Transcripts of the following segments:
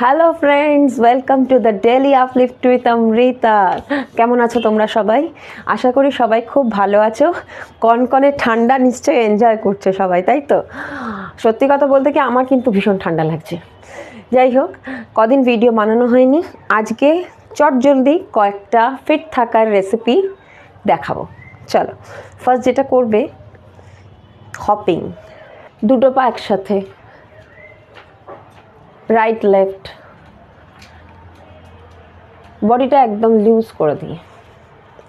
Hello friends, welcome to the daily uplift with Amrita. কেমন আছো তোমরা সবাই? আশা করি সবাই খুব ভালো আছো। কনকনে ঠান্ডা নিশ্চয়ই এনজয় করছে সবাই, তাই তো? সত্যি কথা বলতে কি, আমার কিন্তু ভীষণ ঠান্ডা লাগছে। যাই হোক, কদিন ভিডিও বানানো হয়নি, আজকে চটজলদি কয়েকটা ফিট থাকার রেসিপি দেখাবো। চলো, ফার্স্ট যেটা করবে, হপিং, দুটো পা একসাথে, রাইট লেফট, বডিটা একদম লুজ করে দিই।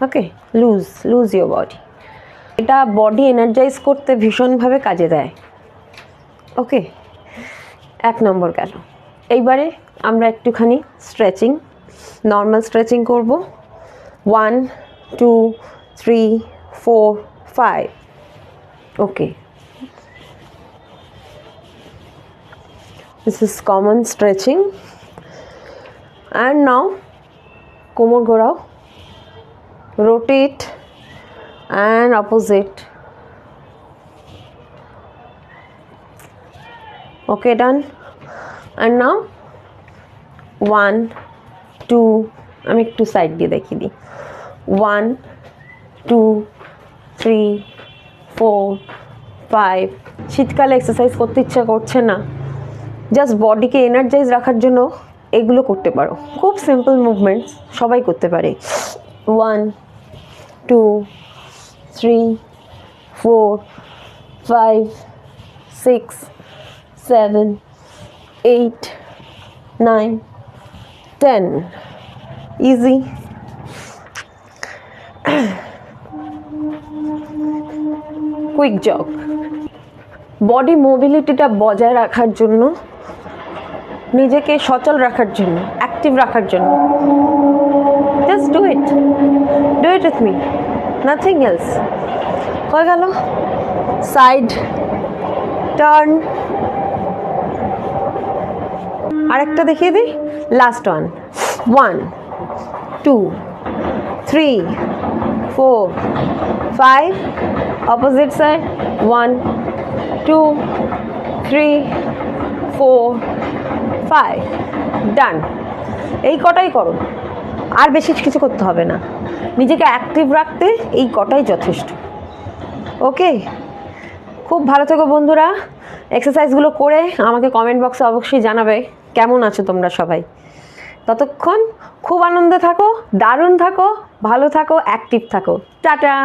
ওকে, লুজ ইয়োর বডি। এটা বডি এনার্জাইজ করতে ভীষণভাবে কাজে দেয়। ওকে, 1 নম্বর গেল। এইবারে আমরা একটুখানি স্ট্রেচিং, নর্মাল স্ট্রেচিং করব। 1 2 3 4 5। ওকে, this is common stretching. And now কোমর ঘোরাও, rotate and opposite. Okay, done. And now 1 2, আমি একটু সাইড দিয়ে দেখিয়ে দিই। 1 2 3 4 5। শীতকালে এক্সারসাইজ করতে ইচ্ছা করছে না, জাস্ট বডিকে এনার্জাইজ রাখার জন্য এগুলো করতে পারো। খুব সিম্পল মুভমেন্টস, সবাই করতে পারে। 1 2 3 4 5 6 7 8 9 10। ইজি। কুইক জগ, বডি মোবিলিটিটা বজায় রাখার জন্য, নিজেকে সচল রাখার জন্য, অ্যাক্টিভ রাখার জন্য। Just do it with me, nothing else. হয়ে গেল। সাইড টার্ন, আরেকটা দেখিয়ে দিই, লাস্ট ওয়ান। 1 2 3 4 5, opposite side. 1 2 3 4 5, ডান। এই কটাই করো, আর বেশি কিছু করতে হবে না। নিজেকে অ্যাক্টিভ রাখতে এই কটাই যথেষ্ট। ওকে, খুব ভালো থেকো বন্ধুরা। এক্সারসাইজগুলো করে আমাকে কমেন্ট বক্সে অবশ্যই জানাবে কেমন আছো তোমরা সবাই। ততক্ষণ খুব আনন্দে থাকো, দারুণ থাকো, ভালো থাকো, অ্যাক্টিভ থাকো। টাটা।